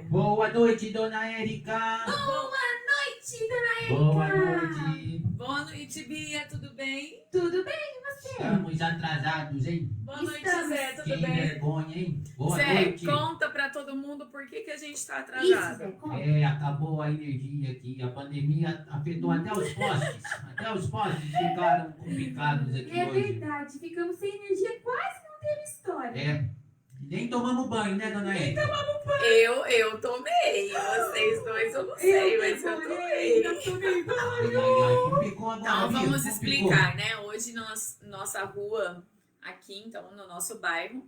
Boa noite, dona Érica. Boa noite, dona Érica. Boa noite. Boa noite, Bia, tudo bem? Tudo bem, e você? Estamos atrasados, hein? Boa noite, Estamos. Zé, tudo Que bem? vergonha, hein? Boa Zé, noite. conta pra todo mundo por que a gente tá Isso, atrasado. Zé, conta. Acabou a energia aqui. A pandemia afetou até os postes. Até os postes ficaram complicados aqui É hoje. verdade, ficamos sem energia, quase não teve história. Nem tomamos banho, né, dona Érica? Eu tomei, vocês dois eu não sei, mas eu tomei. Ai, complicou agora, Então viu? vamos Complicou. explicar, né? Hoje nossa rua aqui, então, no nosso bairro,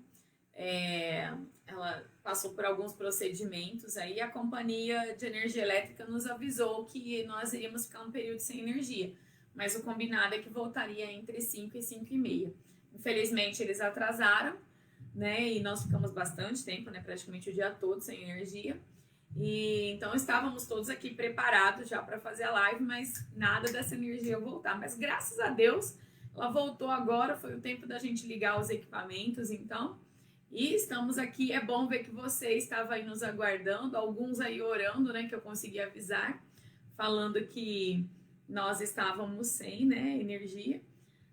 ela passou por alguns procedimentos aí, a companhia de energia elétrica nos avisou que nós iríamos ficar um período sem energia, mas o combinado é que voltaria entre 5 e 5 e meia. Infelizmente eles atrasaram, né? E nós ficamos bastante tempo, né? Praticamente o dia todo sem energia. E então estávamos todos aqui preparados já para fazer a live, mas nada dessa energia voltar. Mas graças a Deus ela voltou agora, foi o tempo da gente ligar os equipamentos, então. E estamos aqui, é bom ver que você estava aí nos aguardando, alguns aí orando, né? Que eu consegui avisar, falando que nós estávamos sem, né? Energia.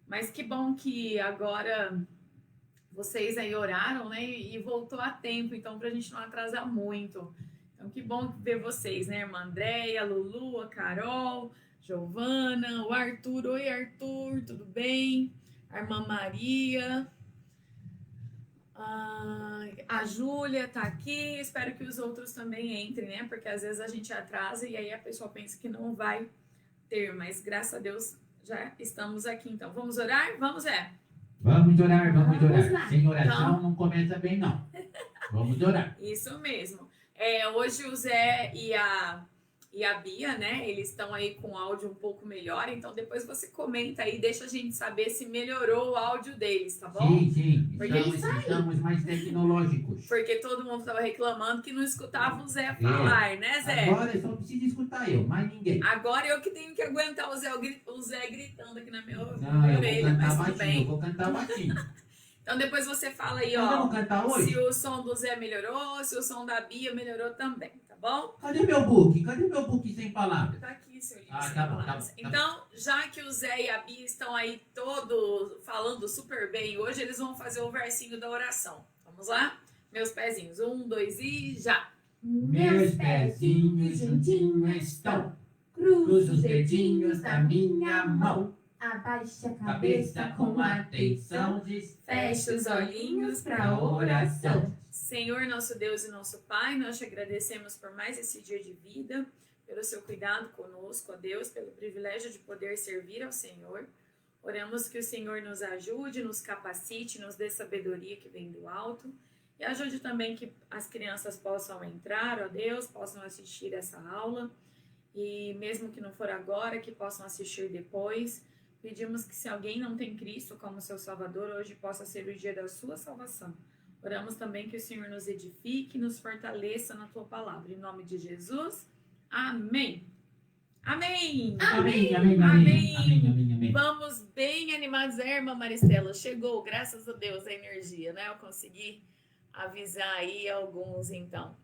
Mas que bom que agora vocês aí oraram, né? E voltou a tempo, então, pra gente não atrasar muito. Então, que bom ver vocês, né? Irmã Andréia, Lulu, a Carol, Giovana, o Arthur. Oi, Arthur, tudo bem? A irmã Maria. A Júlia tá aqui. Espero que os outros também entrem, né? Porque às vezes a gente atrasa e aí a pessoa pensa que não vai ter. Mas graças a Deus já estamos aqui. Então, vamos orar? Vamos, Vamos orar, vamos Vamos orar. lá. Sem oração Então. não começa bem, não. Vamos orar. Isso mesmo. Hoje o Zé e a Bia, né? Eles estão aí com áudio um pouco melhor. Então depois você comenta aí, deixa a gente saber se melhorou o áudio deles, tá bom? Sim. Porque Estamos mais tecnológicos. Porque todo mundo tava reclamando que não escutava o Zé falar, né, Zé? Agora só precisa escutar eu, mais ninguém. Agora eu que tenho que aguentar o Zé gritando aqui na minha Não, eu orelha, vou mas cantar tudo baixinho, eu bem. vou cantar baixinho. Então depois você fala aí, Nós ó, vamos cantar hoje? se o som do Zé melhorou, se o som da Bia melhorou também, tá bom? Cadê meu book? Cadê meu book sem palavras? Tá aqui, seu livro. Ah, sem tá bom, palavras. tá bom, tá Então, já que o Zé e a Bia estão aí todos falando super bem, hoje eles vão fazer o versinho da oração. Vamos lá? Meus pezinhos. 1, 2 e já. Meus pezinhos juntinhos estão, cruzo os dedinhos da minha mão, Abaixa a cabeça com atenção, Fecha os olhinhos pra oração. Senhor, nosso Deus e nosso Pai, nós te agradecemos por mais esse dia de vida, pelo seu cuidado conosco, ó Deus, pelo privilégio de poder servir ao Senhor. Oramos que o Senhor nos ajude, nos capacite, nos dê sabedoria que vem do alto e ajude também que as crianças possam entrar, ó Deus, possam assistir essa aula e mesmo que não for agora, que possam assistir depois. Pedimos que se alguém não tem Cristo como seu Salvador, hoje possa ser o dia da sua salvação. Oramos também que o Senhor nos edifique, nos fortaleça na tua palavra. Em nome de Jesus, amém. Amém. Amém. Vamos bem animados, irmã Maristela. Chegou, graças a Deus, a energia, né? Eu consegui avisar aí alguns, então.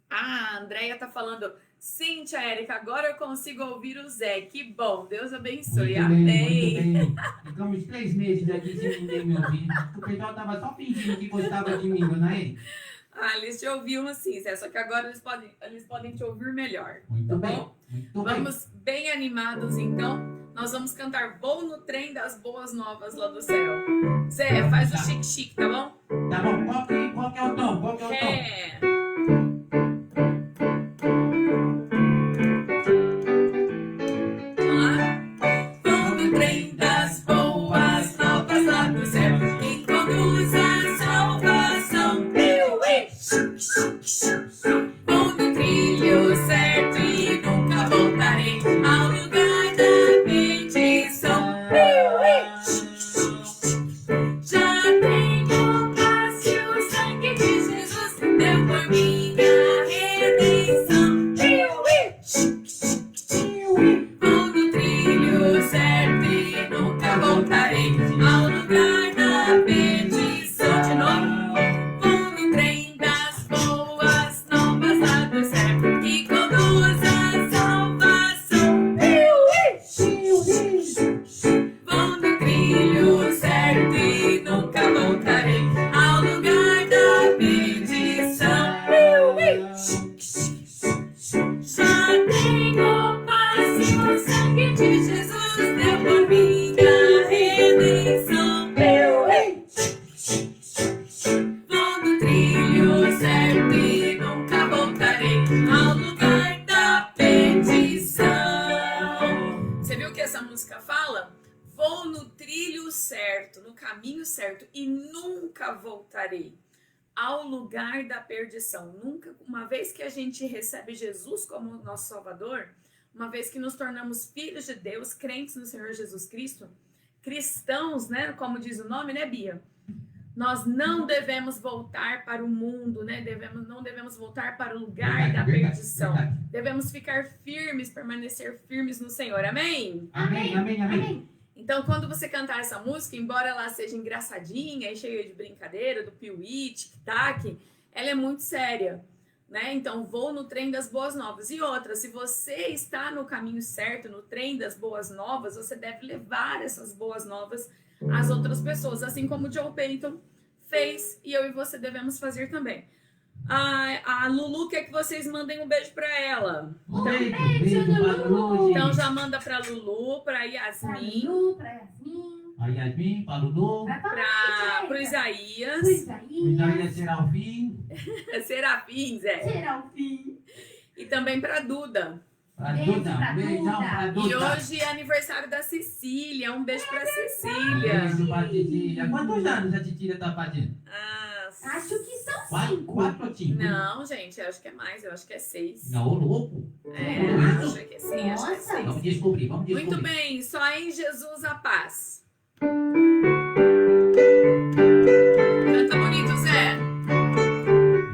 A Andréia tá falando, sim, tia Érica, agora eu consigo ouvir o Zé. Que bom, Deus abençoe. Muito Amém. bem. Ficamos 3 meses aqui sem ninguém me ouvir. O pessoal tava só fingindo que gostava de mim, dona Érica. Eles te ouviam assim, Zé, só que agora eles podem te ouvir melhor. Muito Tá bem. bom? Muito bem. Vamos bem animados, então. Nós vamos cantar Vou no Trem das Boas Novas lá do céu. Zé, faz o chique-chique, tá bom? Tá bom, qual que é o tom? Qual que é o tom? Ré. Vamos lá? Vou no trem das boas novas lá do céu, que conduz a salvação. Vou no trilho certo e nunca voltarei ao lugar da bendição. Já tenho paz e o sangue de Jesus deu por minha redenção. Vou no trilho certo e nunca voltarei ao lugar da bendição. De novo. Vou no trem das boas caminho certo e nunca voltarei ao lugar da perdição. Nunca, uma vez que a gente recebe Jesus como nosso Salvador, uma vez que nos tornamos filhos de Deus, crentes no Senhor Jesus Cristo, cristãos, né, como diz o nome, né, Bia? Nós não devemos voltar para o mundo, né? Não devemos voltar para o lugar da perdição. Devemos ficar firmes, permanecer firmes no Senhor. Amém? Amém. Então, quando você cantar essa música, embora ela seja engraçadinha e cheia de brincadeira, do piuí, tic-tac, ela é muito séria, né? Então, vou no trem das boas novas. E outra, se você está no caminho certo, no trem das boas novas, você deve levar essas boas novas às outras pessoas, assim como o John Peyton fez e eu e você devemos fazer também. A Lulu quer que vocês mandem um beijo para ela. Beijo pra Lulu. Então já manda para Lulu, para Yasmin, A Yasmin, pra Lulu. pro Isaías, O Isaías Serafim. Serafim, Zé, e também para Duda. Pra Beijo Duda. pra Beijão Duda. pra Duda. E hoje é aniversário da Cecília. Um beijo para Cecília. Beijo pra Cecília. Quantos anos a Cecília tá fazendo? Acho que são 5. 4 ou 5? Não, gente, eu acho que é mais, eu acho que é 6. Não, louco. Acho que é 6, acho que é 6. Vamos descobrir. Muito bem, só em Jesus a paz. Canta bonito, Zé.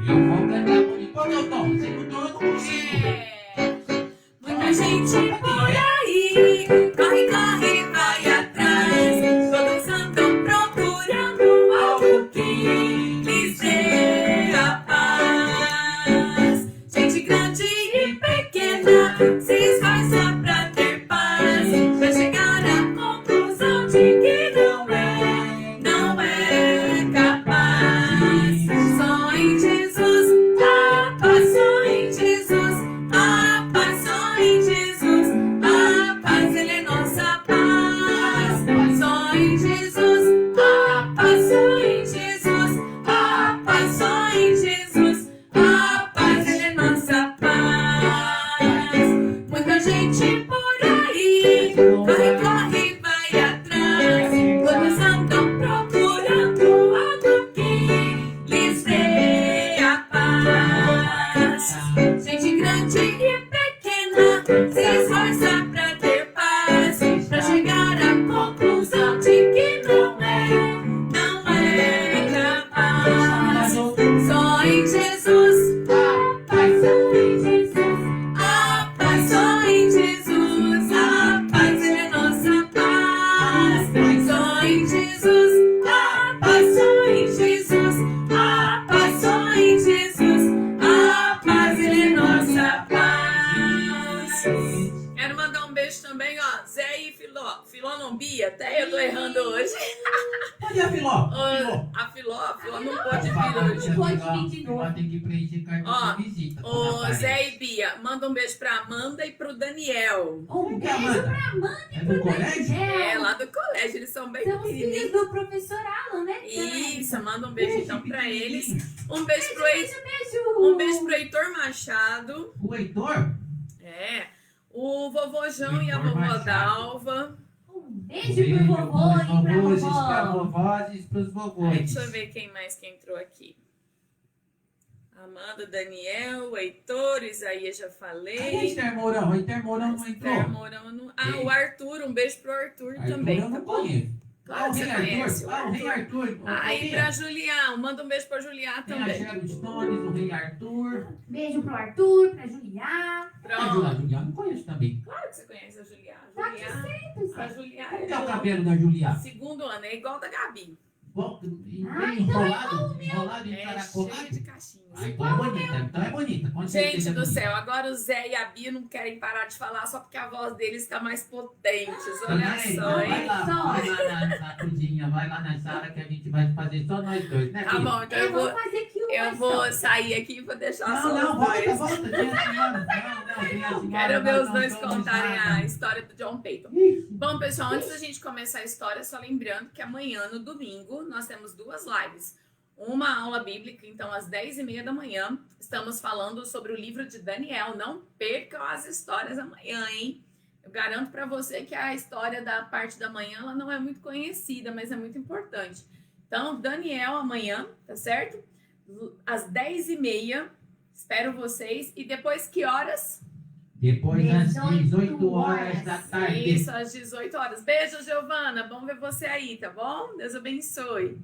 Eu vou cantar bonito. Qual é o tom? Você mudou, eu não consigo. Muita gente por aí, corre, corre, vai atrás. Todos andam procurando algo que lhes dê a paz. Gente grande e pequena se esforça pra ter paz, pra chegar à conclusão de que não é capaz. Só em Jesus a paz, só em Jesus a paz, só em Jesus a paz, Ele é nossa paz. Só em Jesus a paz, só em Jesus a paz, só em Jesus a paz, Ele é nossa paz. Muita gente por aí, corre, corre, vai atrás. Todos andam procurando algo que lhes dê a paz. Gente grande e pequena se esforça pra ter paz, pra chegar à conclusão de que não é capaz. Só em Jesus a paz, só em Jesus a paz, só em Jesus a paz, Ele é nossa paz. Só em Jesus a paz, só em Jesus a paz, só em Jesus a paz, Ele é nossa paz. Quero mandar um beijo também, ó, Zé e Filó não Bia, até eu tô errando hoje. Cadê a Filó? A Filó não pôde vir hoje. Não pode vir de novo. Ela tem que preencher Ó, cartão de visita. Ô, Zé e Bia, manda um beijo pra Amanda e pro Daniel. Um que é beijo Amanda? pra Amanda É e do pro colégio? Daniel. É, lá do colégio, eles são bem São os filhos pequenininhos. do professor Alan, né? Isso, manda um beijo então pra eles. Um beijo pro Beijo. Um beijo pro Heitor Machado. O Heitor? É. O vovô João e a Heitor vovó Machado. Dalva. Um beijo pro vovô pros e pra vovôs, pra vovó. vovós e pros vovôs. Ai, deixa eu ver quem mais que entrou aqui. Amanda, Daniel, Heitor, Isaías, já Cadê falei. Esther Mourão? O Esther Mourão não entrou. Esther Morano. Ah, o Arthur, um beijo pro Arthur Arthur também, eu tá não bom? conheço. Claro que você conhece. O rei Arthur. Aí pra Julián, manda um beijo pra Julián Tem a também. Sharon Stones, o rei Arthur. Beijo pro Arthur, pra Juliá. Pronto. Juliá, não conheço também. Claro que você conhece a Julián. Tá aqui A Julián Como que é o é cabelo da Juliá? do segundo ano, é igual da Gabi. Bem enrolado, É encaracolado. cheio de caixinhas. Ah, então é bonita, então é bonita. Com Gente certeza é do bonita. céu, agora o Zé e a Bia não querem parar de falar só porque a voz deles está mais potentes. Tá Olha vendo? só, Vai hein? lá na cozinha, vai lá na sala que a gente vai fazer só nós dois, né, Tá filho? bom, então Eu vou fazer aqui uma eu vou sair aqui e vou deixar só Não, os dois. volta. Tem a senhora. Não, tem a senhora. Quero ver nós os não dois somos contarem nada. a história do John Peyton. Ih, Bom, pessoal, antes da gente começar a história, só lembrando que amanhã, no domingo, nós temos 2 lives. Uma aula bíblica, então, às 10h30 da manhã. Estamos falando sobre o livro de Daniel. Não percam as histórias amanhã, hein? garanto para você que a história da parte da manhã ela não é muito conhecida, mas é muito importante. Então, Daniel amanhã, tá certo? Às 10h30, espero vocês. E depois que horas? Depois às 18 horas da tarde. Isso, às 18 horas. Beijo, Giovana. Bom ver você aí, tá bom? Deus abençoe.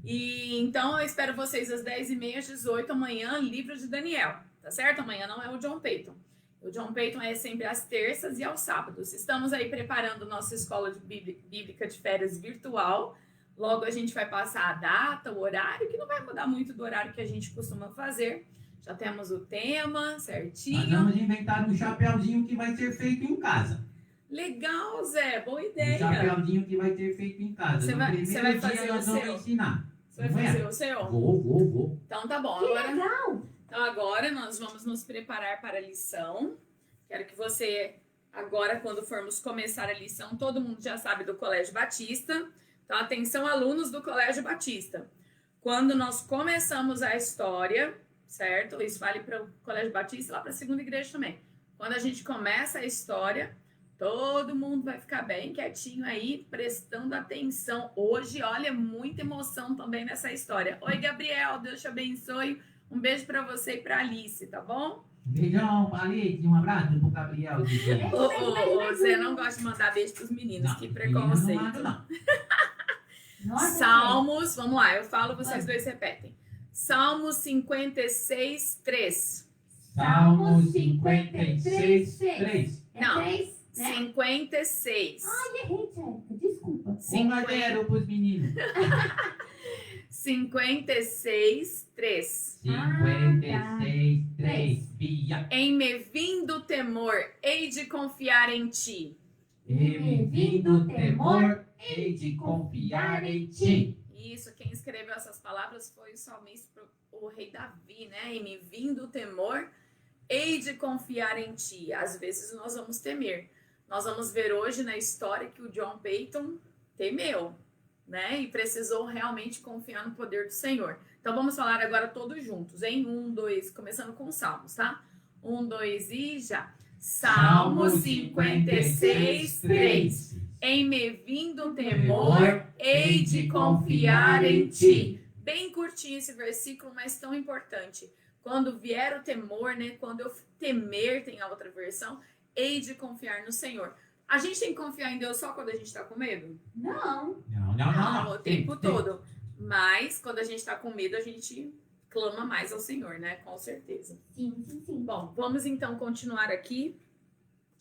E então eu espero vocês às 10h30, às 18 amanhã, livro de Daniel, tá certo? Amanhã não é o John Peyton. O John Peyton é sempre às terças e aos sábados. Estamos aí preparando nossa escola de bíblica de férias virtual. Logo a gente vai passar a data, o horário, que não vai mudar muito do horário que a gente costuma fazer. Já temos o tema certinho. Nós vamos inventar um chapéuzinho que vai ser feito em casa. Legal, Zé, boa Um ideia. chapéuzinho que vai ser feito em casa. Você No vai primeiro fazer dia o nós vamos seu? ensinar. Você vai fazer o seu? Vou. Então tá bom. Então agora nós vamos nos preparar para a lição. Quero que você, agora quando formos começar a lição, todo mundo já sabe do Colégio Batista. Então atenção, alunos do Colégio Batista. Quando nós começamos a história, certo? Isso vale para o Colégio Batista e lá para a segunda igreja também. Quando a gente começa a história, todo mundo vai ficar bem quietinho aí, prestando atenção. Hoje, olha, muita emoção também nessa história. Oi, Gabriel, Deus te abençoe. Um beijo para você e para Alice, tá bom? Beijão, Alice, um abraço pro Gabriel. Ô, Zé, não gosta de mandar beijo pros meninos, que preconceito. Não. Nossa, Salmos, vamos lá, eu falo, vocês dois repetem. Salmos 56, 3. Salmo 56, 3. Não. 3, né? 56. Ai, errei, Tcheca. Desculpa. 1-0 pros meninos. 56, 3. 56, 3. Bia. Em me vindo temor, hei de confiar em ti. E me vindo temor, hei de confiar em ti. Isso, quem escreveu essas palavras foi o salmista, o rei Davi, né? E me vindo temor, hei de confiar em ti. Às vezes nós vamos temer. Nós vamos ver hoje na história que o John Peyton temeu, né? E precisou realmente confiar no poder do Senhor. Então vamos falar agora todos juntos, em 1, 2, começando com os salmos, tá? 1, 2 e já. Salmo 56, 3. Em me vindo temor, hei de confiar em ti. Bem curtinho esse versículo, mas tão importante. Quando vier o temor, né? Quando eu temer, tem a outra versão, hei de confiar no Senhor. A gente tem que confiar em Deus só quando a gente está com medo? Não. Não, o tempo todo. Mas quando a gente está com medo, a gente clama mais ao Senhor, né? Com certeza. Sim. Bom, vamos então continuar aqui.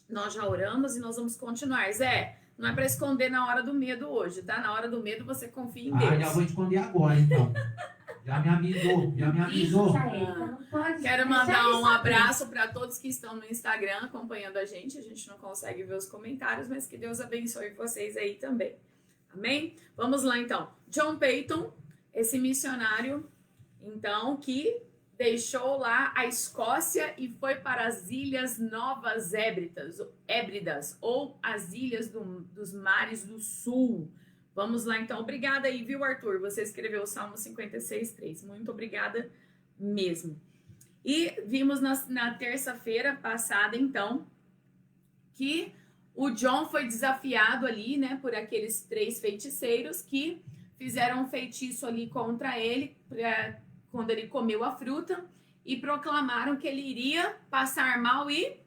Nós já oramos e nós vamos continuar. Zé, não é para esconder na hora do medo hoje, tá? Na hora do medo você confia em Deus. Já vou esconder agora, então. Já me avisou. Isso, Tcheca, não pode Quero deixar mandar ele um saber. abraço para todos que estão no Instagram acompanhando a gente. A gente não consegue ver os comentários, mas que Deus abençoe vocês aí também. Amém? Vamos lá então. John Peyton, esse missionário, então, que deixou lá a Escócia e foi para as Ilhas Novas Hébridas, ou as Ilhas dos Mares do Sul. Vamos lá, então. Obrigada aí, viu, Arthur? Você escreveu o Salmo 56, 3. Muito obrigada mesmo. E vimos na terça-feira passada, então, que o John foi desafiado ali, né, por aqueles 3 feiticeiros que fizeram um feitiço ali contra ele, quando ele comeu a fruta, e proclamaram que ele iria passar mal e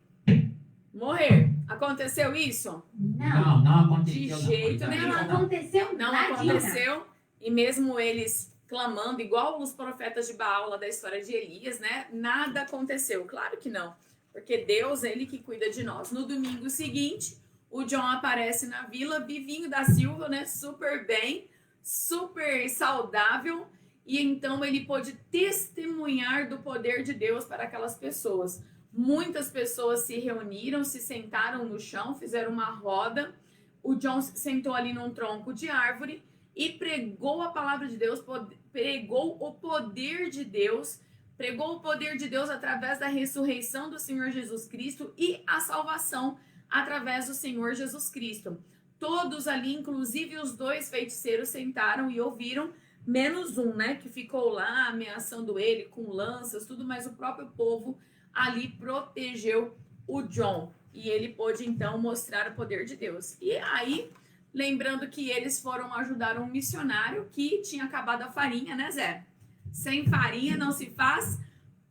morrer. Aconteceu isso? Não. aconteceu. De jeito nenhum. Não aconteceu Não nadinha. aconteceu. E mesmo eles clamando, igual os profetas de Baal lá da história de Elias, né? Nada aconteceu. Claro que não. Porque Deus, ele que cuida de nós. No domingo seguinte, o John aparece na vila, Vivinho da Silva, né? Super bem, super saudável. E então ele pôde testemunhar do poder de Deus para aquelas pessoas. Muitas pessoas se reuniram, se sentaram no chão, fizeram uma roda. O John sentou ali num tronco de árvore e pregou a palavra de Deus, pregou o poder de Deus, pregou o poder de Deus através da ressurreição do Senhor Jesus Cristo e a salvação através do Senhor Jesus Cristo. Todos ali, inclusive os 2 feiticeiros, sentaram e ouviram, menos um, né, que ficou lá ameaçando ele com lanças, tudo, mas o próprio povo ali protegeu o John. E ele pôde, então, mostrar o poder de Deus. E aí, lembrando que eles foram ajudar um missionário que tinha acabado a farinha, né, Zé? Sem farinha não se faz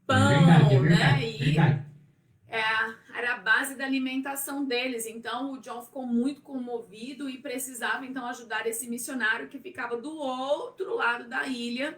pão, né? E verdade. era a base da alimentação deles. Então, o John ficou muito comovido e precisava, então, ajudar esse missionário que ficava do outro lado da ilha.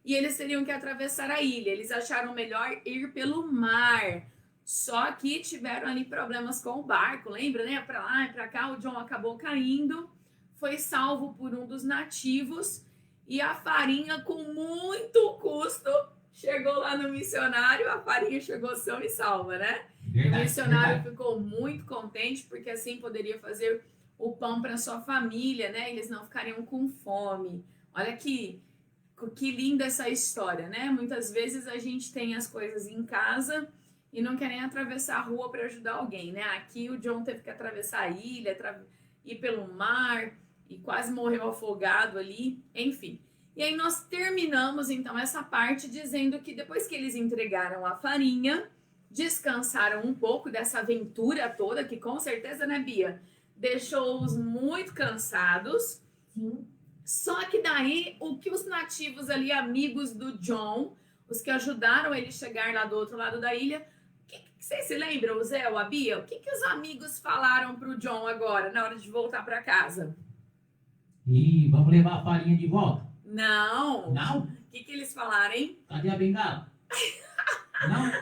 E eles teriam que atravessar a ilha. Eles acharam melhor ir pelo mar. Só que tiveram ali problemas com o barco, lembra, né? Para lá e para cá, o John acabou caindo, foi salvo por um dos nativos e a farinha, com muito custo, chegou lá no missionário. A farinha chegou sã e salva, né? Verdade, O missionário ficou muito contente porque assim poderia fazer o pão para sua família, né? Eles não ficariam com fome. Olha que linda essa história, né? Muitas vezes a gente tem as coisas em casa e não quer nem atravessar a rua para ajudar alguém, né? Aqui o John teve que atravessar a ilha, ir pelo mar e quase morreu afogado ali, enfim. E aí nós terminamos então essa parte dizendo que depois que eles entregaram a farinha, descansaram um pouco dessa aventura toda, que com certeza, né, Bia, deixou-os muito cansados. Sim. Só que daí, o que os nativos ali, amigos do John, os que ajudaram ele chegar lá do outro lado da ilha, vocês se lembram, o Zé ou a Bia? O que os amigos falaram pro John agora, na hora de voltar para casa? E vamos levar a farinha de volta? Não. Não? O que eles falaram, hein? Cadê a bengala? Não?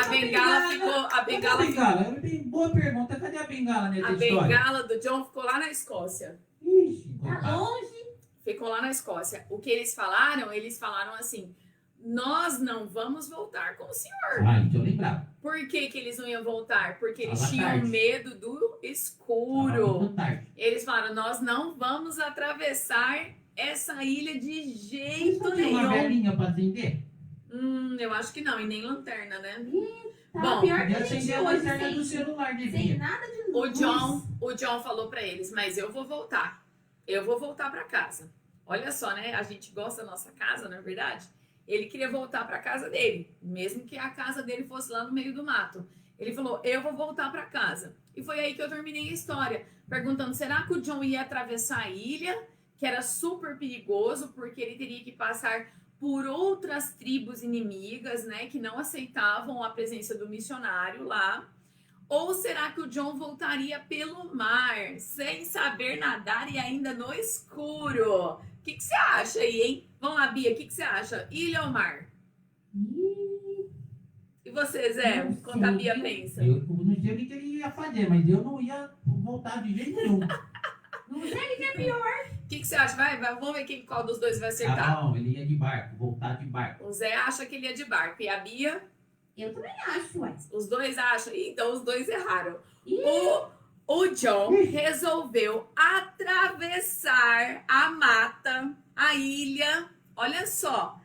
A bengala ficou... A Cadê bengala, a bengala? Boa pergunta. Cadê a bengala nessa a história? bengala do John ficou lá na Escócia. Ixi, Tá coitado. longe. Ficou lá na Escócia. O que eles falaram assim, nós não vamos voltar com o senhor. Ah, então eu lembrava. Por que eles não iam voltar? Porque eles Tava tinham tarde. medo do Tava escuro. muito tarde. Eles falaram, nós não vamos atravessar essa ilha de Vocês jeito não tinham uma nenhum. velhinha pra acender? Eu acho que não, e nem lanterna, né? Tá Bom, pior que Podia a gente acender a hoje, lanterna do sem, celular de sem dia. nada de O luz. John falou pra eles, mas eu vou voltar. Eu vou voltar pra casa. Olha só, né? A gente gosta da nossa casa, não é verdade? Ele queria voltar pra casa dele, mesmo que a casa dele fosse lá no meio do mato. Ele falou, eu vou voltar pra casa. E foi aí que eu terminei a história, perguntando, será que o John ia atravessar a ilha, que era super perigoso, porque ele teria que passar por outras tribos inimigas, né, que não aceitavam a presença do missionário lá? Ou será que o John voltaria pelo mar, sem saber nadar e ainda no escuro? O que você acha aí, hein? Vamos lá, Bia, o que você acha? Ilha ou mar? Ih, E você, Zé? Não Quanto a sei, Bia viu? pensa? Eu não sei o que ele ia fazer, mas eu não ia voltar de jeito nenhum. não sei o que é pior. O que você acha? Vamos ver qual dos dois vai acertar. Ah, não, ele ia de barco, voltar de barco. O Zé acha que ele ia de barco. E a Bia? Eu também acho, ué. Os dois acham? Então os dois erraram. Ih. O John resolveu atravessar a mata, a ilha, olha só,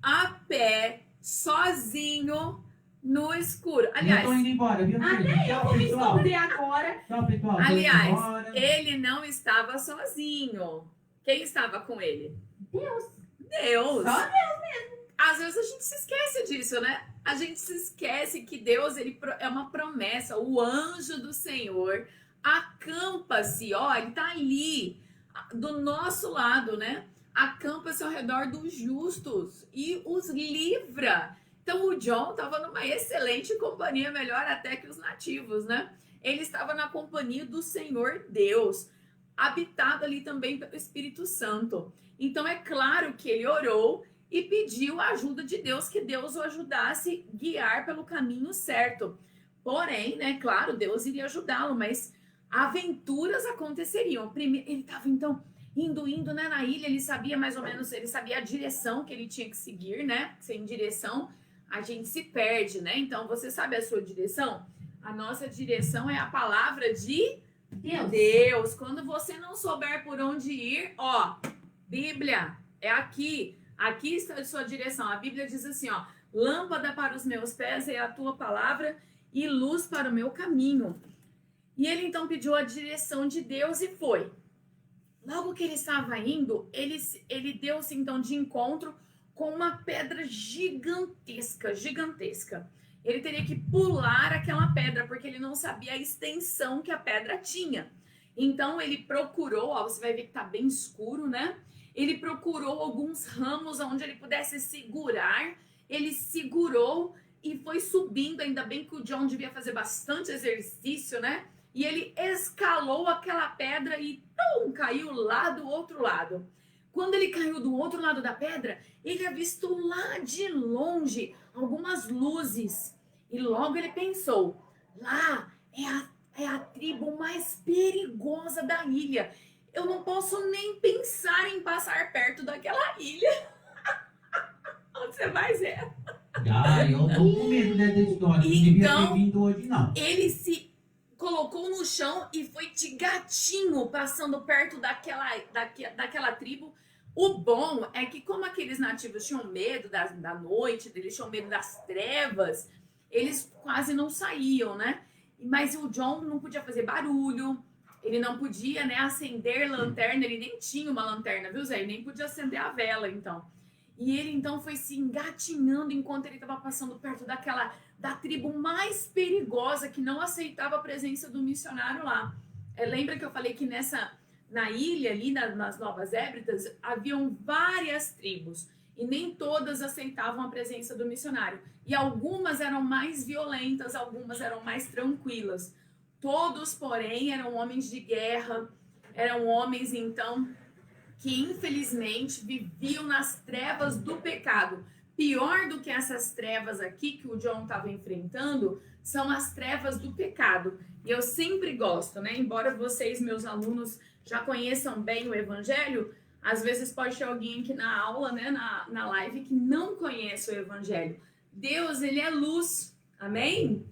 a pé, sozinho, no escuro. Eu Aliás, tô indo embora, viu? Até eu Tchau, vou pessoal. descobrir agora. Tchau, pessoal. Tô indo aliás, embora. ele não estava sozinho. Quem estava com ele? Deus. Deus. Só Às vezes a gente se esquece disso, né? A gente se esquece que Deus é uma promessa. O anjo do Senhor acampa-se, ó, ele tá ali do nosso lado, né? Acampa-se ao redor dos justos e os livra. Então o John estava numa excelente companhia, melhor até que os nativos, né? Ele estava na companhia do Senhor Deus, habitado ali também pelo Espírito Santo. Então é claro que ele orou e pediu a ajuda de Deus, que Deus o ajudasse a guiar pelo caminho certo. Porém, né, claro, Deus iria ajudá-lo, mas aventuras aconteceriam. Primeiro, ele estava, então, indo, né, na ilha, ele sabia mais ou menos, ele sabia a direção que ele tinha que seguir, né? Sem direção, a gente se perde, né? Então, você sabe a sua direção? A nossa direção é a palavra de Deus. Quando você não souber por onde ir, ó, Bíblia, é aqui. Aqui está a sua direção. A Bíblia diz assim, ó, lâmpada para os meus pés é a tua palavra e luz para o meu caminho. E ele então pediu a direção de Deus e foi. Logo que ele estava indo, ele deu-se então de encontro com uma pedra gigantesca. ele teria que pular aquela pedra, porque ele não sabia a extensão que a pedra tinha. Então ele procurou, ó, você vai ver que tá bem escuro, né? Ele procurou alguns ramos onde ele pudesse segurar, ele segurou e foi subindo, ainda bem que o John devia fazer bastante exercício, né? E ele escalou aquela pedra e caiu lá do outro lado. Quando ele caiu do outro lado da pedra, ele avistou lá de longe algumas luzes. E logo ele pensou, lá é a tribo mais perigosa da ilha. Eu não posso nem pensar em passar perto daquela ilha. Onde você vai, Zé? Eu tô com medo dessa história. Não devia ter vindo hoje, não. Ele se colocou no chão e foi de gatinho passando perto daquela tribo. O bom é que como aqueles nativos tinham medo da noite, eles tinham medo das trevas, eles quase não saíam, né? Mas o John não podia fazer barulho, ele não podia, né, acender lanterna, ele nem tinha uma lanterna, viu, Zé? Ele nem podia acender a vela, então. E ele, então, foi se engatinhando enquanto ele estava passando perto da tribo mais perigosa, que não aceitava a presença do missionário lá. Lembra que eu falei que na ilha, ali nas Novas Hébridas, haviam várias tribos, e nem todas aceitavam a presença do missionário. E algumas eram mais violentas, algumas eram mais tranquilas. Todos, porém, eram homens de guerra, eram homens, então, que infelizmente viviam nas trevas do pecado. Pior do que essas trevas aqui que o John estava enfrentando, são as trevas do pecado. E eu sempre gosto, né? Embora vocês, meus alunos, já conheçam bem o Evangelho, às vezes pode ter alguém aqui na aula, né, na live, que não conhece o Evangelho. Deus, ele é luz. Amém?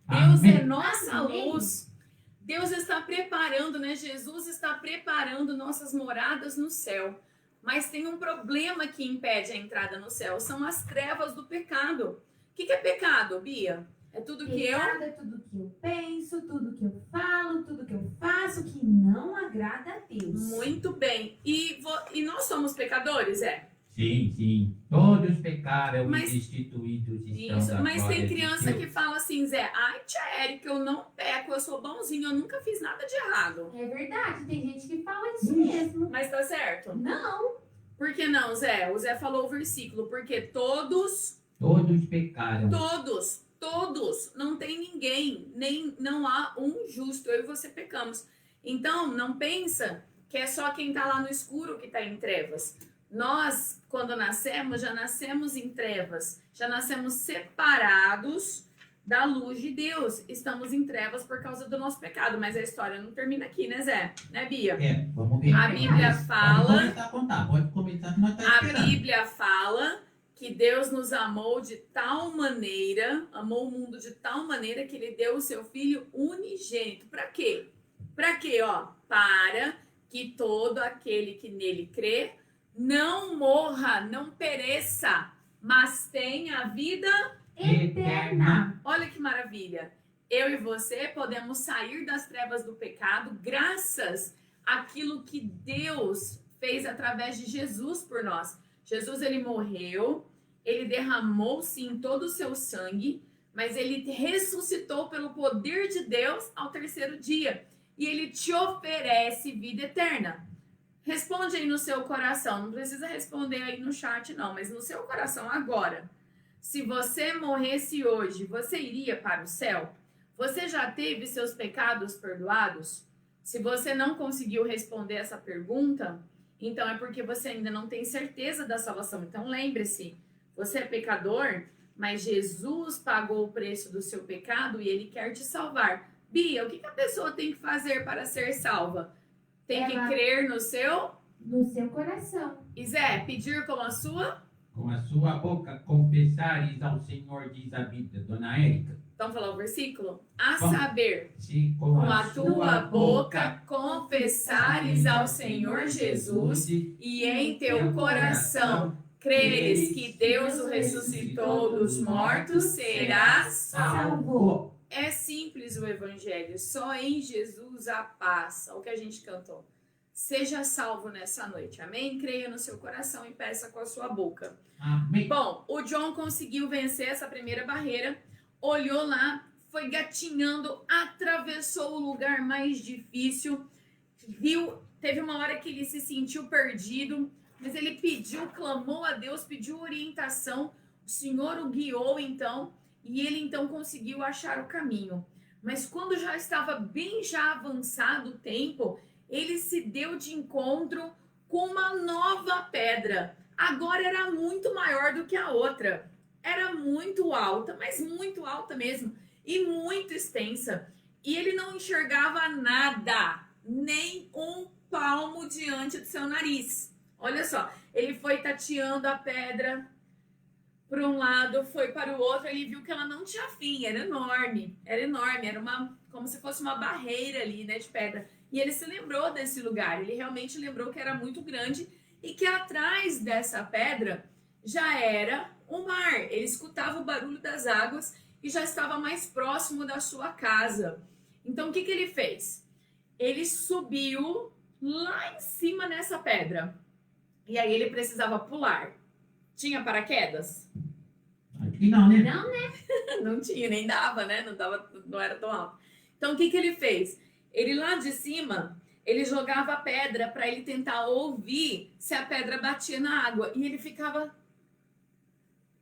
Deus é nossa luz. Deus está preparando, né? Jesus está preparando nossas moradas no céu. Mas tem um problema que impede a entrada no céu. São as trevas do pecado. O que é pecado, Bia? É tudo que pecado é tudo que eu penso, tudo que eu falo, tudo que eu faço que não agrada a Deus. Muito bem. E nós somos pecadores, Sim. Todos pecaram e destituídos estão da Mas glória tem de criança Deus. que fala assim, Zé, ai, tia Érica, eu não peco, eu sou bonzinho, eu nunca fiz nada de errado. É verdade, tem gente que fala isso mesmo. Mas tá certo? Não. Por que não, Zé? O Zé falou o versículo, porque todos pecaram. Todos, não tem ninguém, não há um justo, eu e você pecamos. Então, não pensa que é só quem tá lá no escuro que tá em trevas. Nós, quando nascemos, já nascemos em trevas, já nascemos separados da luz de Deus. Estamos em trevas por causa do nosso pecado, mas a história não termina aqui, né, Zé? Né, Bia? Vamos ver. A Bíblia fala... Pode comentar que nós estamos esperando. A Bíblia fala que Deus nos amou de tal maneira, amou o mundo de tal maneira que ele deu o seu Filho unigênito. Para quê? Para quê, ó? Para que todo aquele que nele crê não morra, não pereça, mas tenha a vida Eterna. Olha que maravilha. Eu e você podemos sair das trevas do pecado graças àquilo que Deus fez através de Jesus por nós. Jesus, ele morreu, ele derramou sim todo o seu sangue, mas ele ressuscitou pelo poder de Deus ao terceiro dia. E ele te oferece vida eterna. Responde aí no seu coração, não precisa responder aí no chat não, mas no seu coração agora. Se você morresse hoje, você iria para o céu? Você já teve seus pecados perdoados? Se você não conseguiu responder essa pergunta, então é porque você ainda não tem certeza da salvação. Então lembre-se, você é pecador, mas Jesus pagou o preço do seu pecado e ele quer te salvar. Bia, o que a pessoa tem que fazer para ser salva? Tem que crer no seu coração. E Zé, pedir com a sua? Com a sua boca confessares ao Senhor, diz a Bíblia, Dona Érica. Vamos falar o versículo? Saber, se com a tua boca confessares ao Senhor Jesus e em teu coração creres que Deus o ressuscitou dos mortos, serás salvo. É simples o evangelho, só em Jesus a paz, o que a gente cantou. Seja salvo nessa noite, amém? Creia no seu coração e peça com a sua boca. Amém. Bom, o John conseguiu vencer essa primeira barreira. olhou lá, foi gatinhando, atravessou o lugar mais difícil, viu, teve uma hora que ele se sentiu perdido, mas ele pediu, clamou a Deus, pediu orientação, o Senhor o guiou então, e ele então conseguiu achar o caminho. Mas quando já estava bem já avançado o tempo, ele se deu de encontro com uma nova pedra. Agora era muito maior do que a outra. Era muito alta, mas muito alta mesmo, e muito extensa. E ele não enxergava nada, nem um palmo diante do seu nariz. Olha só, ele foi tateando a pedra para um lado, foi para o outro, ele viu que ela não tinha fim, era enorme, era uma, como se fosse uma barreira ali, né, de pedra. E ele se lembrou desse lugar, ele realmente lembrou que era muito grande e que atrás dessa pedra já era o mar. Ele escutava o barulho das águas e já estava mais próximo da sua casa. Então, o que ele fez? Ele subiu lá em cima nessa pedra. E aí ele precisava pular. Tinha paraquedas? Acho que não, né? Não, né? Não tinha, nem dava, né? Não era tão alto. Então, o que ele fez? Ele lá de cima, ele jogava a pedra para ele tentar ouvir se a pedra batia na água. E ele ficava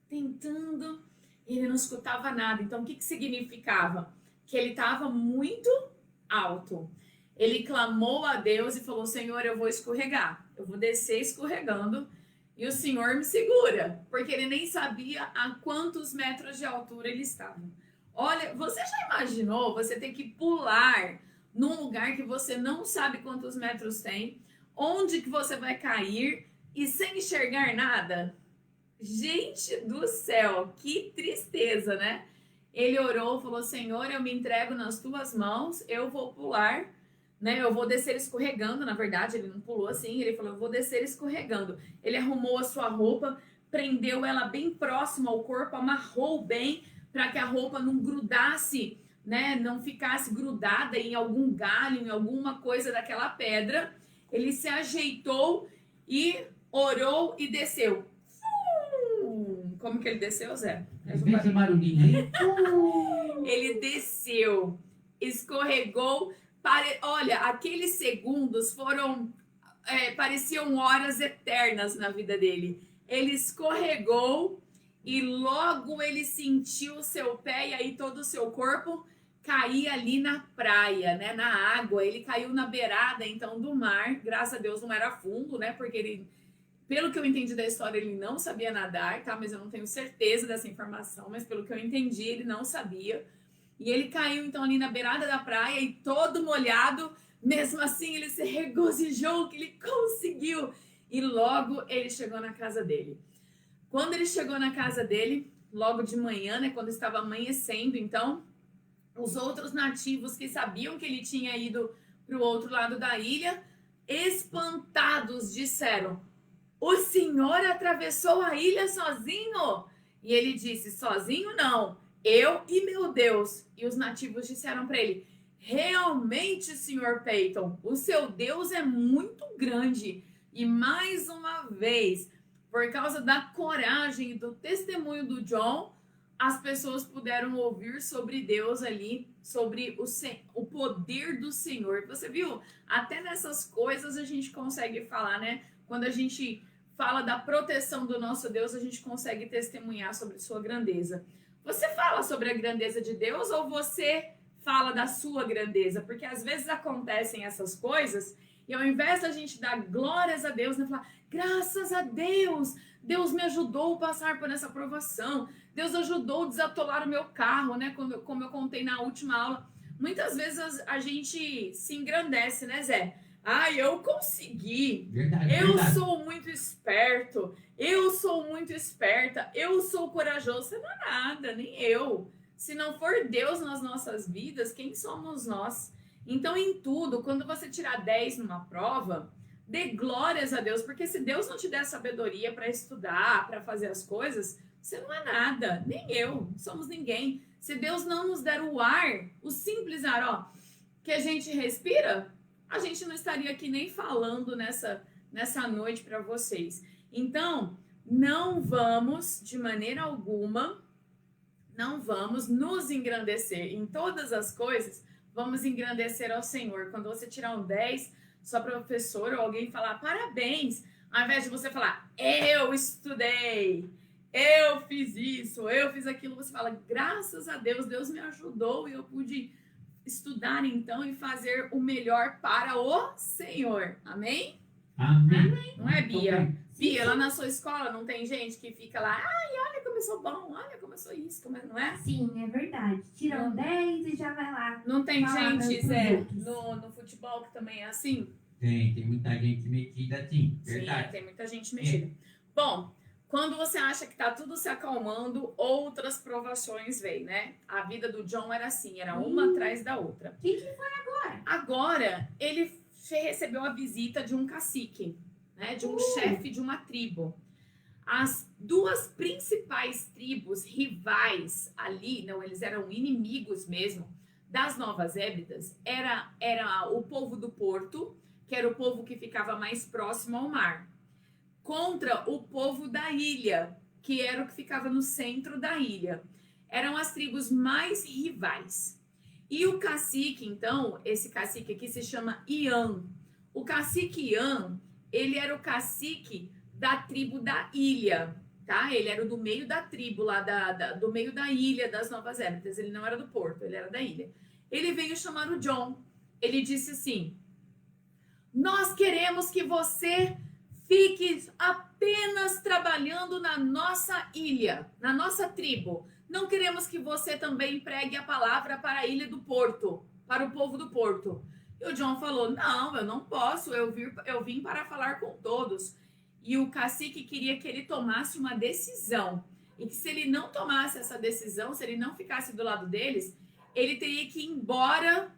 tentando, e ele não escutava nada. Então, o que significava? Que ele estava muito alto. Ele clamou a Deus e falou: Senhor, eu vou escorregar. Eu vou descer escorregando e o Senhor me segura. Porque ele nem sabia a quantos metros de altura ele estava. Olha, você já imaginou você ter que pular num lugar que você não sabe quantos metros tem, onde que você vai cair e sem enxergar nada? Gente do céu, que tristeza, né? Ele orou, falou: Senhor, eu me entrego nas tuas mãos, eu vou pular, né? Eu vou descer escorregando, na verdade, ele não pulou assim, ele falou: eu vou descer escorregando. Ele arrumou a sua roupa, prendeu ela bem próximo ao corpo, amarrou bem para que a roupa não grudasse, né? Não ficasse grudada em algum galho, em alguma coisa daquela pedra. Ele se ajeitou e orou e desceu. Como que ele desceu, Zé? Vem esse barulhinho aí. Ele desceu, escorregou. Olha, aqueles segundos foram, pareciam horas eternas na vida dele. Ele escorregou e logo ele sentiu o seu pé e aí todo o seu corpo cair ali na praia, né? Na água. Ele caiu na beirada, então, do mar. Graças a Deus não era fundo, né? Porque ele, pelo que eu entendi da história, ele não sabia nadar, tá? Mas eu não tenho certeza dessa informação, mas pelo que eu entendi, ele não sabia. E ele caiu, então, ali na beirada da praia e todo molhado. Mesmo assim, ele se regozijou que ele conseguiu. E logo ele chegou na casa dele. Quando ele chegou na casa dele, logo de manhã, né? Quando estava amanhecendo, então, os outros nativos que sabiam que ele tinha ido para o outro lado da ilha, espantados, disseram: o senhor atravessou a ilha sozinho? E ele disse: sozinho não, eu e meu Deus. E os nativos disseram para ele: realmente, senhor Peyton, o seu Deus é muito grande. E mais uma vez, por causa da coragem e do testemunho do John, as pessoas puderam ouvir sobre Deus ali, sobre o poder do Senhor. Você viu? Até nessas coisas a gente consegue falar, né? Quando a gente fala da proteção do nosso Deus, a gente consegue testemunhar sobre sua grandeza. Você fala sobre a grandeza de Deus ou você fala da sua grandeza? Porque às vezes acontecem essas coisas e ao invés da gente dar glórias a Deus, né, falar: graças a Deus, Deus me ajudou a passar por essa provação, Deus ajudou a desatolar o meu carro, né? Como eu contei na última aula. Muitas vezes a gente se engrandece, né, Zé? Ah, eu consegui. Verdade. Sou muito esperto. Eu sou muito esperta. Eu sou corajoso. Você não é nada, nem eu. Se não for Deus nas nossas vidas, quem somos nós? Então, em tudo, quando você tirar 10 numa prova, dê glórias a Deus, porque se Deus não te der sabedoria para estudar, para fazer as coisas, você não é nada, nem eu, somos ninguém. Se Deus não nos der o ar, o simples ar, ó, que a gente respira, a gente não estaria aqui nem falando nessa noite para vocês. Então, não vamos, de maneira alguma, não vamos nos engrandecer. Em todas as coisas, vamos engrandecer ao Senhor. Quando você tirar um 10, sua professora ou alguém falar parabéns, ao invés de você falar, eu estudei, eu fiz isso, eu fiz aquilo, você fala, graças a Deus, Deus me ajudou e eu pude estudar então e fazer o melhor para o Senhor. Amém? Amém. Não é, Muito Bia? bem. Bia, lá na sua escola não tem gente que fica lá, ai, olha como eu sou bom, olha como eu sou isso, como não é? Sim, é verdade. Tira um 10 e já vai lá. Não tem Fala gente, pros Zé, outros. no futebol que também é assim? Tem muita gente metida assim, Sim, verdade. tem muita gente mexida. Bom, quando você acha que tá tudo se acalmando, outras provações vêm, né? A vida do John era assim, era uma atrás da outra. O que foi agora? Agora, ele recebeu a visita de um cacique, né? De um chefe de uma tribo. As duas principais tribos rivais ali, não, eles eram inimigos mesmo, das Novas Hébridas, era o povo do Porto, que era o povo que ficava mais próximo ao mar, contra o povo da ilha, que era o que ficava no centro da ilha. Eram as tribos mais rivais. E o cacique, então, esse cacique aqui se chama Ian. O cacique Ian, ele era o cacique da tribo da ilha, tá? Ele era do meio da tribo lá, do meio da ilha das Novas Hébridas. Ele não era do Porto, ele era da ilha. Ele veio chamar o John. Ele disse assim, nós queremos que você fique apenas trabalhando na nossa ilha, na nossa tribo. Não queremos que você também pregue a palavra para a ilha do Porto, para o povo do Porto. E o John falou, não, eu não posso, eu vim para falar com todos. E o cacique queria que ele tomasse uma decisão. E que se ele não tomasse essa decisão, se ele não ficasse do lado deles, ele teria que ir embora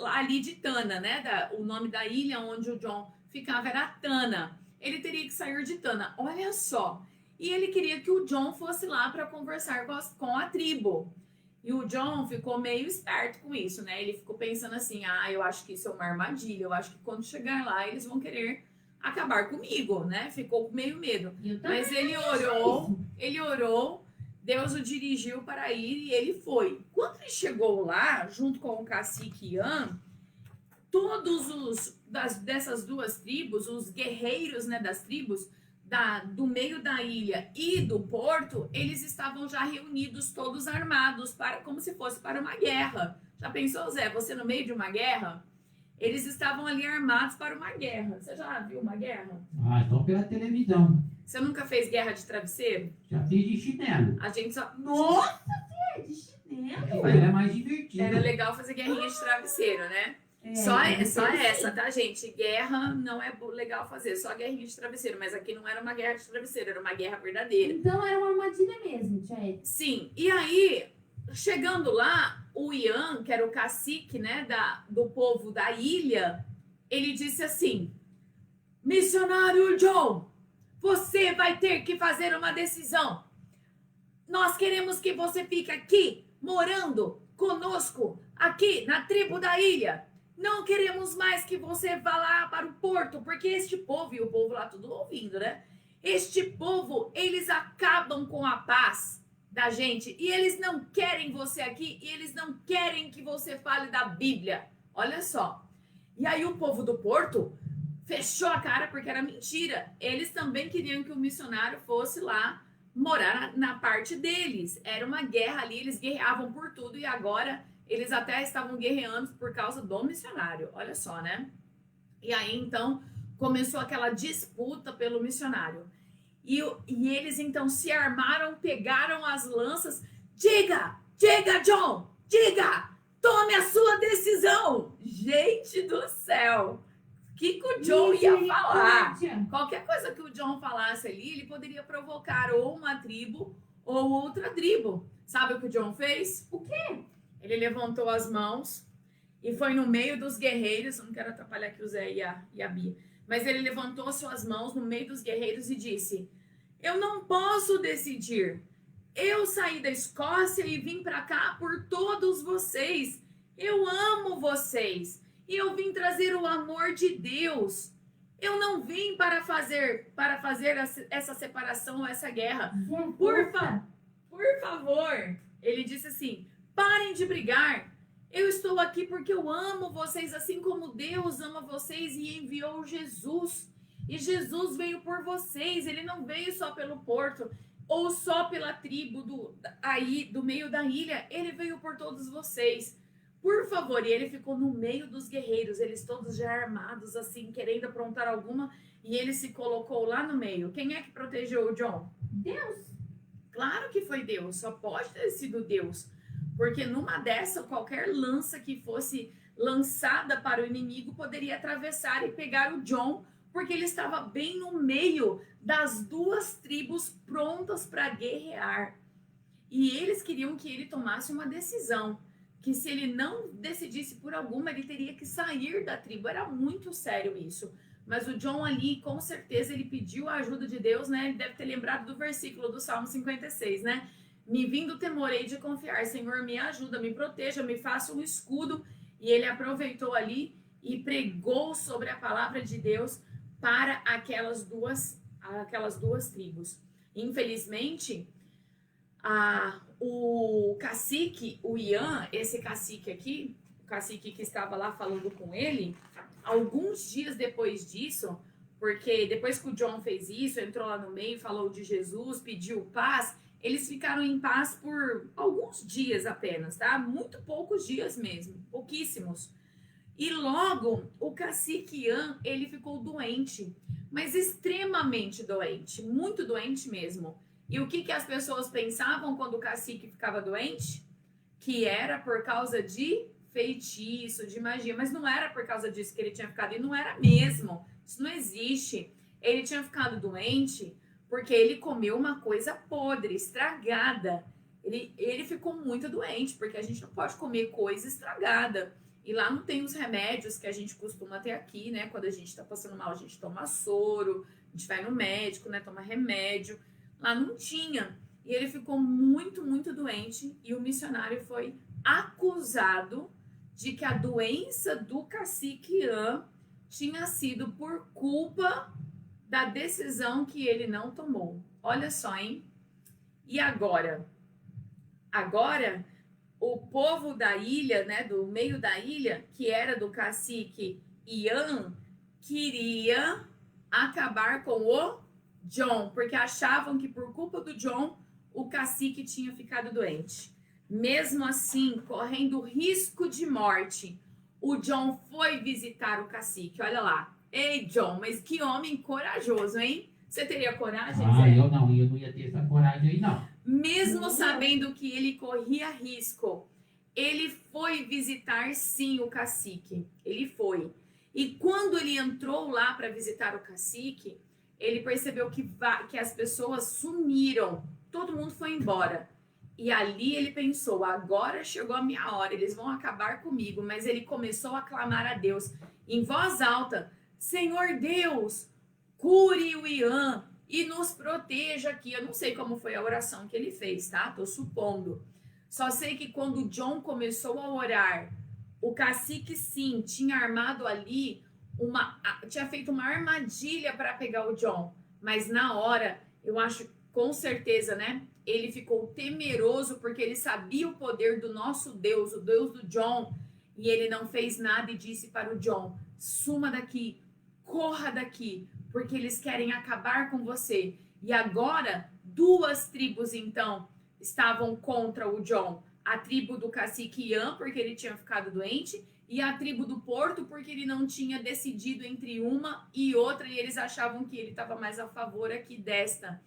ali de Tana, né? O nome da ilha onde o John ficava era Tana. Ele teria que sair de Tana. Olha só. E ele queria que o John fosse lá para conversar com a tribo. E o John ficou meio esperto com isso, né? Ele ficou pensando assim, eu acho que isso é uma armadilha. Eu acho que quando chegar lá, eles vão querer acabar comigo, né? Ficou com meio medo. Mas ele orou, Deus o dirigiu para ir e ele foi. Quando ele chegou lá, junto com o cacique Ian, todos dessas duas tribos, os guerreiros, né, das tribos, do meio da ilha e do porto, eles estavam já reunidos, todos armados, como se fosse para uma guerra. Já pensou, Zé, você no meio de uma guerra? Eles estavam ali armados para uma guerra. Você já viu uma guerra? Só pela televisão. Você nunca fez guerra de travesseiro? Já fiz de chinelo. A gente só... Nossa, Fê, de chinelo. Era mais divertido. Era legal fazer guerrinha de travesseiro, né? Só essa, tá, gente? Guerra não é legal fazer, só guerrinha de travesseiro. Mas aqui não era uma guerra de travesseiro, era uma guerra verdadeira. Então era uma armadilha mesmo, Tchê. Sim, e aí, chegando lá, o Ian, que era o cacique, né, do povo da ilha, ele disse assim, missionário John, você vai ter que fazer uma decisão. Nós queremos que você fique aqui, morando conosco, aqui na tribo da ilha. Não queremos mais que você vá lá para o porto, porque este povo, e o povo lá tudo ouvindo, né? Este povo, eles acabam com a paz da gente, e eles não querem você aqui, e eles não querem que você fale da Bíblia. Olha só. E aí o povo do porto fechou a cara porque era mentira. Eles também queriam que o missionário fosse lá morar na parte deles. Era uma guerra ali, eles guerreavam por tudo e agora eles até estavam guerreando por causa do missionário. Olha só, né? E aí então começou aquela disputa pelo missionário. E eles então se armaram, pegaram as lanças. Diga, John, diga, tome a sua decisão. Gente do céu, o que o John ia falar? Qualquer coisa que o John falasse ali, ele poderia provocar ou uma tribo ou outra tribo. Sabe o que o John fez? O quê? Ele levantou as mãos e foi no meio dos guerreiros. Não quero atrapalhar aqui o Zé e a Bia. Mas ele levantou suas mãos no meio dos guerreiros e disse, eu não posso decidir. Eu saí da Escócia e vim para cá por todos vocês. Eu amo vocês. E eu vim trazer o amor de Deus. Eu não vim para fazer essa separação, essa guerra. Por favor, Ele disse assim: parem de brigar. Eu estou aqui porque eu amo vocês, assim como Deus ama vocês e enviou Jesus. E Jesus veio por vocês. Ele não veio só pelo porto ou só pela tribo do meio da ilha. Ele veio por todos vocês. Por favor, e ele ficou no meio dos guerreiros, eles todos já armados, assim, querendo aprontar alguma, e ele se colocou lá no meio. Quem é que protegeu o John? Deus. Claro que foi Deus, só pode ter sido Deus. Porque numa dessa, qualquer lança que fosse lançada para o inimigo poderia atravessar e pegar o John, porque ele estava bem no meio das duas tribos prontas para guerrear. E eles queriam que ele tomasse uma decisão, que se ele não decidisse por alguma, ele teria que sair da tribo. Era muito sério isso. Mas o John ali, com certeza, ele pediu a ajuda de Deus, né? Ele deve ter lembrado do versículo do Salmo 56, né? Me vindo temor, hei de confiar, Senhor, me ajuda, me proteja, me faça um escudo. E ele aproveitou ali e pregou sobre a palavra de Deus para aquelas duas tribos. Infelizmente, o cacique, o Ian, esse cacique aqui, o cacique que estava lá falando com ele, alguns dias depois disso, porque depois que o John fez isso, entrou lá no meio, falou de Jesus, pediu paz, eles ficaram em paz por alguns dias apenas, tá? Muito poucos dias mesmo, pouquíssimos. E logo, o cacique Ian, ele ficou doente, mas extremamente doente, muito doente mesmo. E o que as pessoas pensavam quando o cacique ficava doente? Que era por causa de feitiço, de magia. Mas não era por causa disso que ele tinha ficado. E não era mesmo. Isso não existe. Ele tinha ficado doente porque ele comeu uma coisa podre, estragada. Ele ficou muito doente, porque a gente não pode comer coisa estragada. E lá não tem os remédios que a gente costuma ter aqui, né? Quando a gente tá passando mal, a gente toma soro, a gente vai no médico, né? Toma remédio. Lá não tinha. E ele ficou muito, muito doente. E o missionário foi acusado de que a doença do cacique Ian tinha sido por culpa da decisão que ele não tomou. Olha só, hein? E agora? Agora, o povo da ilha, né, do meio da ilha, que era do cacique Ian, queria acabar com o John, porque achavam que por culpa do John, o cacique tinha ficado doente. Mesmo assim, correndo risco de morte, o John foi visitar o cacique. Olha lá. Ei, John, mas que homem corajoso, hein? Você teria coragem, Zé? Eu não ia ter essa coragem aí, não. Mesmo sabendo que ele corria risco, ele foi visitar, sim, o cacique. Ele foi. E quando ele entrou lá para visitar o cacique, ele percebeu que as pessoas sumiram. Todo mundo foi embora. E ali ele pensou, agora chegou a minha hora, eles vão acabar comigo. Mas ele começou a clamar a Deus em voz alta: Senhor Deus, cure o Ian e nos proteja aqui. Eu não sei como foi a oração que ele fez, tá? Tô supondo. Só sei que quando o John começou a orar, o cacique, sim, tinha armado ali tinha feito uma armadilha para pegar o John. Mas na hora, eu acho, com certeza, né? Ele ficou temeroso porque ele sabia o poder do nosso Deus, o Deus do John. E ele não fez nada e disse para o John: suma daqui, corra daqui, porque eles querem acabar com você. E agora, duas tribos, então, estavam contra o John. A tribo do cacique Ian, porque ele tinha ficado doente, e a tribo do Porto, porque ele não tinha decidido entre uma e outra, e eles achavam que ele estava mais a favor aqui desta.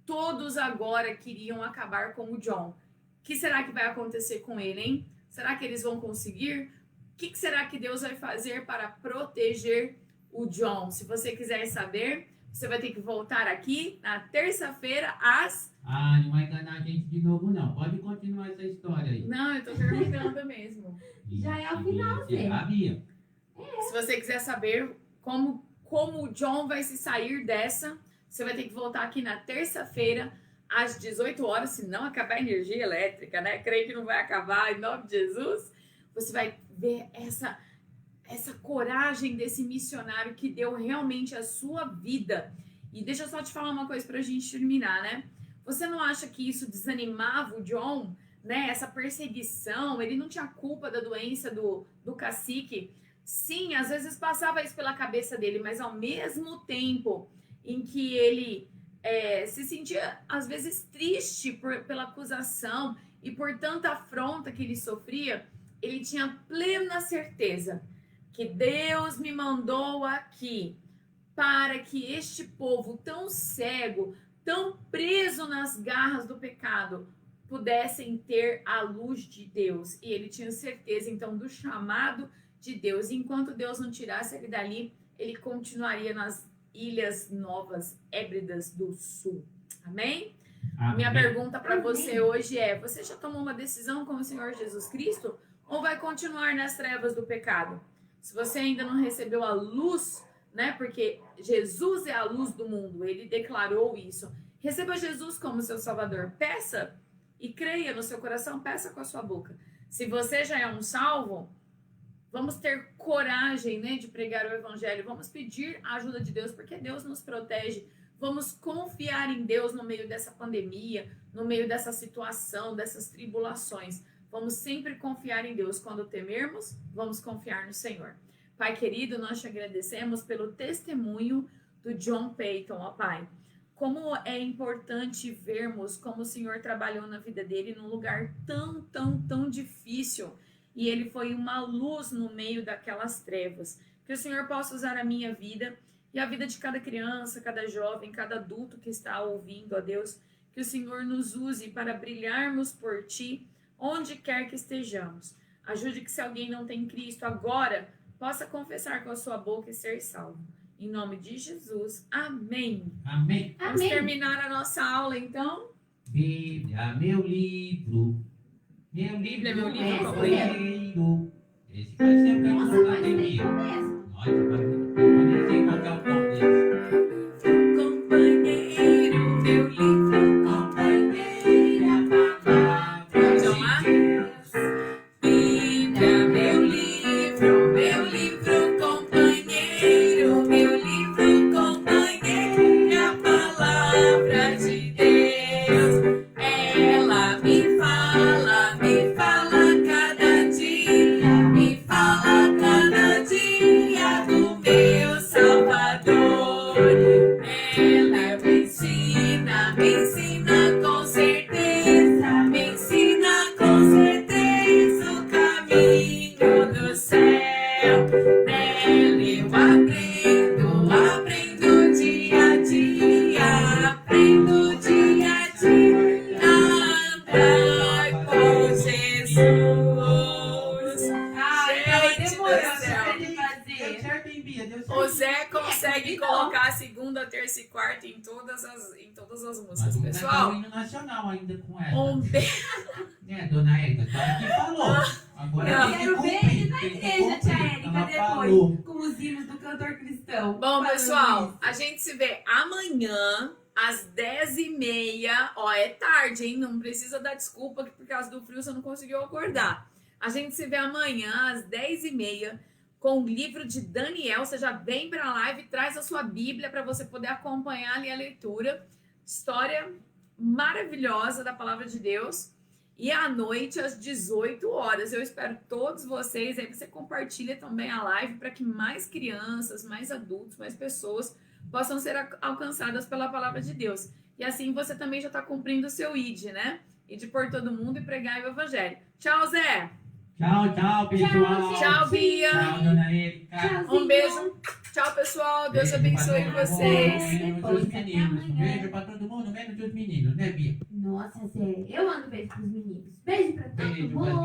Todos agora queriam acabar com o John. O que será que vai acontecer com ele, hein? Será que eles vão conseguir? O que será que Deus vai fazer para proteger o John? Se você quiser saber, você vai ter que voltar aqui na terça-feira às... não vai enganar a gente de novo, não. Pode continuar essa história aí. Não, eu tô terminando mesmo. Já é o final, Zé. Sabia. Se você quiser saber como o John vai se sair dessa, você vai ter que voltar aqui na terça-feira às 18 horas, se não acabar a energia elétrica, né? Creio que não vai acabar, em nome de Jesus. Você vai ver essa coragem desse missionário que deu realmente a sua vida. E deixa eu só te falar uma coisa pra gente terminar, né? Você não acha que isso desanimava o John? né, essa perseguição, ele não tinha culpa da doença do cacique. Sim, às vezes passava isso pela cabeça dele, mas ao mesmo tempo em que ele se sentia, às vezes, triste pela acusação e por tanta afronta que ele sofria, ele tinha plena certeza que Deus me mandou aqui para que este povo tão cego, tão preso nas garras do pecado, pudessem ter a luz de Deus. E ele tinha certeza, então, do chamado de Deus. E enquanto Deus não tirasse ele dali, ele continuaria nas Ilhas Novas Hébridas do Sul. Amém? Amém. Minha pergunta para você hoje é: você já tomou uma decisão com o Senhor Jesus Cristo ou vai continuar nas trevas do pecado? Se você ainda não recebeu a luz, né? Porque Jesus é a luz do mundo, ele declarou isso. Receba Jesus como seu Salvador. Peça e creia no seu coração, peça com a sua boca. Se você já é um salvo, vamos ter coragem, né, de pregar o evangelho. Vamos pedir a ajuda de Deus, porque Deus nos protege. Vamos confiar em Deus no meio dessa pandemia, no meio dessa situação, dessas tribulações. Vamos sempre confiar em Deus. Quando temermos, vamos confiar no Senhor. Pai querido, nós te agradecemos pelo testemunho do John Peyton, ó Pai. Como é importante vermos como o Senhor trabalhou na vida dele num lugar tão, tão, tão difícil. E ele foi uma luz no meio daquelas trevas. Que o Senhor possa usar a minha vida e a vida de cada criança, cada jovem, cada adulto que está ouvindo, ó Deus. Que o Senhor nos use para brilharmos por Ti, onde quer que estejamos. Ajude que se alguém não tem Cristo agora, possa confessar com a sua boca e ser salvo. Em nome de Jesus. Amém. Amém. Vamos terminar a nossa aula, então. Bíblia, meu livro. Meu Bíblia, livro, meu livro, companheiro. Esse vai ser o canto da academia. Nossa, vamos conhecer qual que é o tom desse. Companheiro, meu livro, companheiro, a palavra de Deus. Bíblia, meu livro, companheiro, meu livro, companheiro, a palavra de Deus. Ela me fala cada dia, me fala cada dia do meu Salvador. Ela me ensina com certeza, me ensina com certeza o caminho do céu. Nela eu aprendo dia a dia, aprendo dia a dia, andar com Jesus. Gente do céu. Deu certo, hein, Bia? Deu certo. O Zé consegue colocar a segunda, terça e quarta em todas as músicas, Mas vamos cantar o pessoal. hino nacional ainda com ela. Um beijo. Né, dona Érica? Ela que falou. Agora Não. tem que Quero ver cumprir. ele na Tem que igreja, tia cumprir. Érica, Ela depois, falou. com os hinos do cantor cristão. Bom, Falando pessoal, isso. a gente se vê amanhã às 10h30. Ó, é tarde, hein? Não precisa dar desculpa que por causa do frio você não conseguiu acordar. A gente se vê amanhã às 10h30 com o livro de Daniel. Você já vem para a live, traz a sua Bíblia para você poder acompanhar ali a leitura. História maravilhosa da Palavra de Deus. E à noite, às 18 horas, eu espero todos vocês. Aí você compartilha também a live para que mais crianças, mais adultos, mais pessoas possam ser alcançadas pela Palavra de Deus. E assim você também já está cumprindo o seu ID, né? Ir por todo mundo e pregar o Evangelho. Tchau, Zé! Tchau, tchau, pessoal. Tchau, Bia! Tchau, dona Érica. Tchauzinho. Um beijo! Tchau, pessoal! Deus Beijo abençoe pra todo vocês! mundo, menos Depois, os até meninos. amanhã. Beijo pra todo mundo, menos os meninos, né, Bia? Nossa, Zé, eu ando beijo pros meninos. Beijo pra todo Beijo, mundo.